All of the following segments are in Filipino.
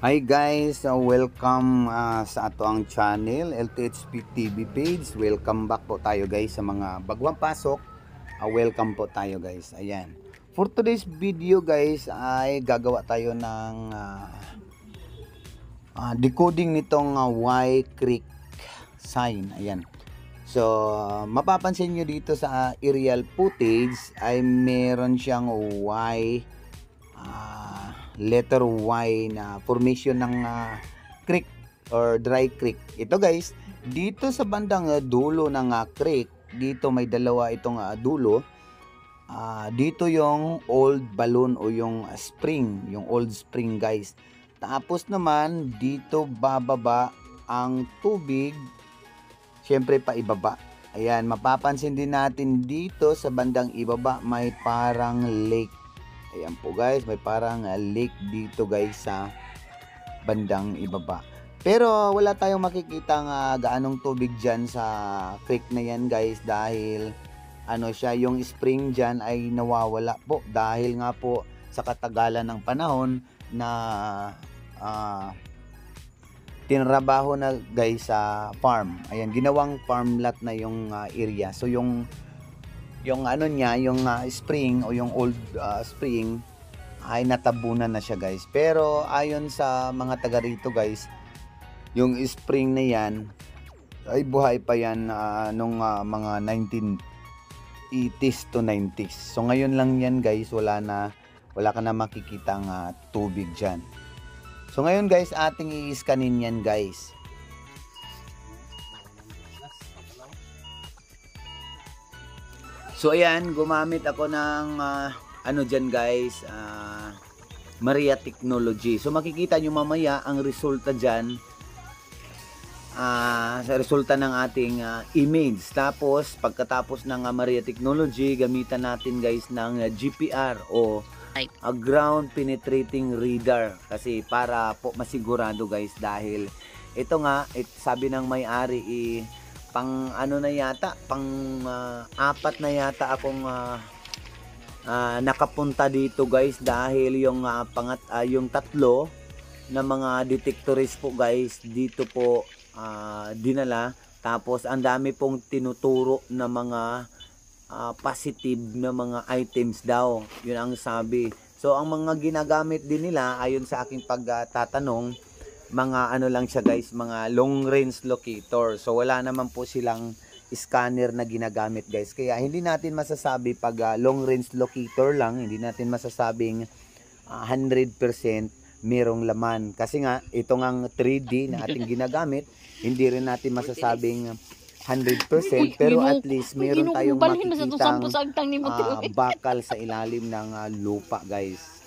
Hi guys, welcome sa ato ang channel LTHP TV page. Welcome back po tayo guys sa mga bagwang pasok. Welcome po tayo guys. Ayan. For today's video guys ay gagawa tayo ng decoding nitong Y creek sign. Ayan. So mapapansin nyo dito sa aerial footage ay meron siyang letter Y na formation ng creek or dry creek. Ito guys, dito sa bandang dulo ng creek, dito may dalawa itong dulo. Dito yung old balloon o yung spring, yung old spring guys. Tapos naman dito bababa ang tubig, syempre pa ibaba. Ayan, mapapansin din natin dito sa bandang ibaba may parang lake. Ayan po guys, may parang lake dito guys sa bandang ibaba. Pero wala tayong makikita gaanong tubig dyan sa creek na yan guys, dahil yung spring dyan ay nawawala po dahil nga po sa katagalan ng panahon na tinrabaho na guys sa farm. Ayan, ginawang farm lot na yung area. So yung spring o yung old spring ay natabunan na siya guys. Pero ayon sa mga taga rito guys, yung spring na yan ay buhay pa yan nung mga 1980s to 90s. So ngayon lang yan guys, wala ka na makikitang tubig dyan. So ngayon guys, ating i-scanin yan guys. So ayan, gumamit ako ng dyan guys, Maria Technology. So makikita nyo mamaya ang resulta dyan, sa resulta ng ating image. Tapos pagkatapos ng Maria Technology, gamitan natin guys ng GPR o ground penetrating radar, kasi para po masigurado guys, dahil ito nga sabi ng may-ari pang apat na yata akong nakapunta dito guys, dahil yung yung tatlo na mga detectors po guys dito po dinala. Tapos ang dami pong tinuturo na mga positive na mga items daw, yun ang sabi. So ang mga ginagamit din nila ayon sa aking pagtatanong, mga lang siya guys, mga long range locator. So wala naman po silang scanner na ginagamit guys, kaya hindi natin masasabi pag long range locator lang, hindi natin masasabing 100% merong laman, kasi nga ito ngang 3D na ating ginagamit, hindi rin natin masasabing 100%, pero at least meron tayong makikitang bakal sa ilalim ng lupa guys.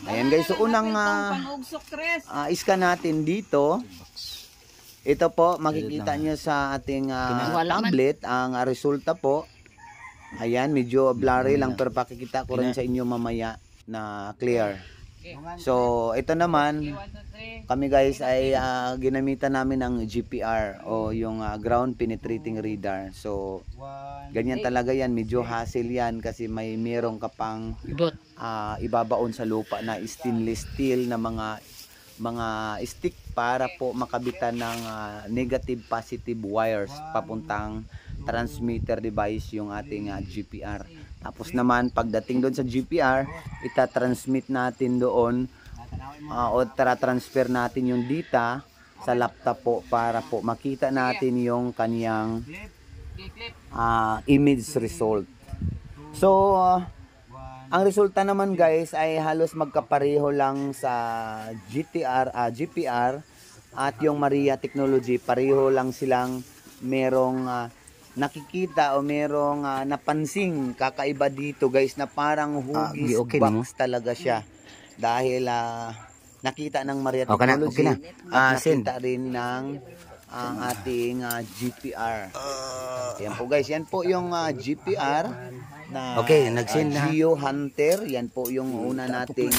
Ayan guys, so unang scan natin dito. Ito po, makikita nyo sa ating tablet ang resulta po. Ayan, medyo blurry lang, pero pakikita ko rin sa inyo mamaya na clear. So ito naman, kami guys ay ginamitan namin ng GPR o yung ground penetrating radar. So ganyan talaga yan, medyo hassle yan, kasi merong kapang ibabaon sa lupa na stainless steel na mga stick para po makabitan ng negative positive wires papuntang transmitter device yung ating GPR. Tapos naman pagdating doon sa GPR, itatransmit natin doon o transfer natin yung data sa laptop po para po makita natin yung kaniyang image result. So ang resulta naman guys ay halos magkapareho lang sa GPR at yung Maria Technology. Pareho lang silang merong nakikita o merong napansing kakaiba dito guys, na parang hugis box talaga siya, dahil nakita ng Maria Technology at nakita rin ng ating GPR. Yan po guys, yan po yung GPR na Geo Hunter. Yan po yung una nating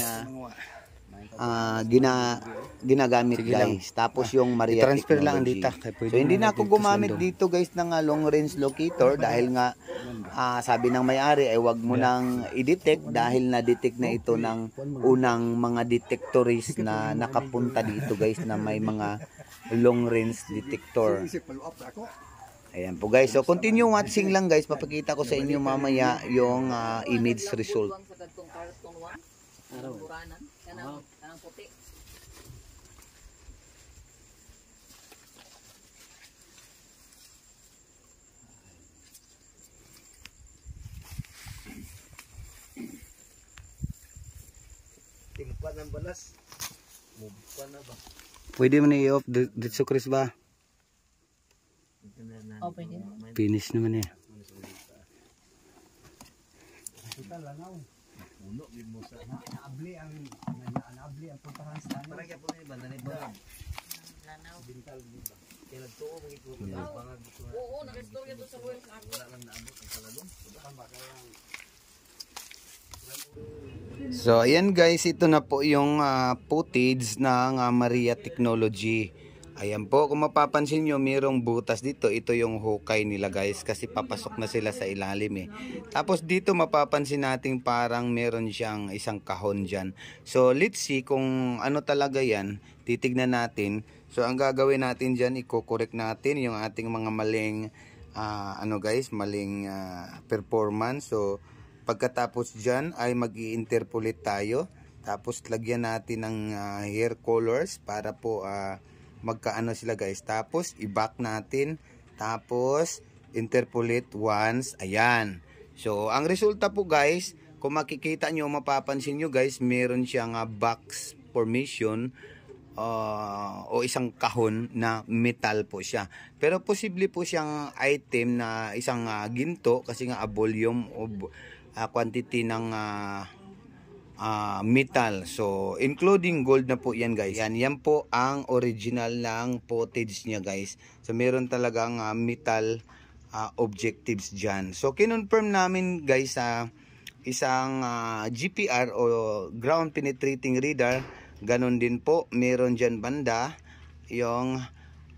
ginagamit Sige lang. guys. Tapos yung Maria I-transfer lang ang Technology. data. Kaya pwede So hindi na ako dito sa gumamit Bandung. dito guys ng long range locator dahil nga sabi ng may-ari ay wag mo nang i-detect dahil na-detect na ito ng unang mga detectorist na nakapunta dito guys na may mga long range detector. Ayan po guys. So continue watching lang guys. Papakita ko sa inyo mamaya yung image result. Tingpan ng balas. Mubpa na ba? Pwede mo na i-off dito Chris ba? Oh, pwede. Finish naman eh. Kita langaw. Puno gid mo sa naabli ang puntahan sa ano. Para kay puno ba dali ba? Lanaw. Bintal di ba? Kaya nagtuo mo ito. Bangag ito. Oo, nakastorya to sa buhay sa ako. Wala lang naabot ang salalong. Tama kaya. So ayan guys, ito na po yung footage ng Maria Technology. Ayan po, kung mapapansin nyo, mayroong butas dito. Ito yung hukay nila guys kasi papasok na sila sa ilalim eh. Tapos dito mapapansin natin parang meron siyang isang kahon dyan. So let's see kung ano talaga yan. Titignan natin. So ang gagawin natin dyan, i-correct natin yung ating mga maling maling performance. So pagkatapos dyan ay mag-i-interpolate tayo. Tapos lagyan natin ng hair colors para po magkaano sila guys. Tapos i-back natin. Tapos interpolate once. Ayan. So ang resulta po guys, kung makikita nyo, mapapansin nyo guys, meron siyang box formation o isang kahon na metal po siya. Pero posible po siyang item na isang ginto kasi nga a volume of quantity ng metal. So including gold na po yan guys. Yan po ang original ng footage niya guys. So meron talagang metal objectives dyan. So kinonfirm namin guys sa isang GPR o ground penetrating radar. Ganon din po, meron dyan banda yung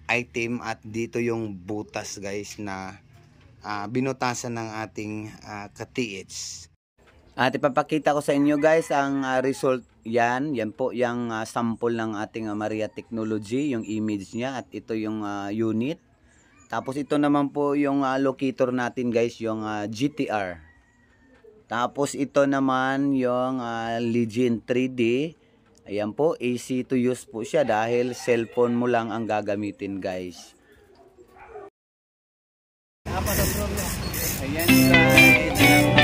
item at dito yung butas guys na binutasan ng ating ka-TH. At ipapakita ko sa inyo guys ang result yan. Yan po yung sample ng ating Maria Technology, yung image niya at ito yung unit. Tapos ito naman po yung locator natin guys, yung GTR. Tapos ito naman yung Legion 3D. Ayan po, easy to use po siya dahil cellphone mo lang ang gagamitin guys. Ayan guys.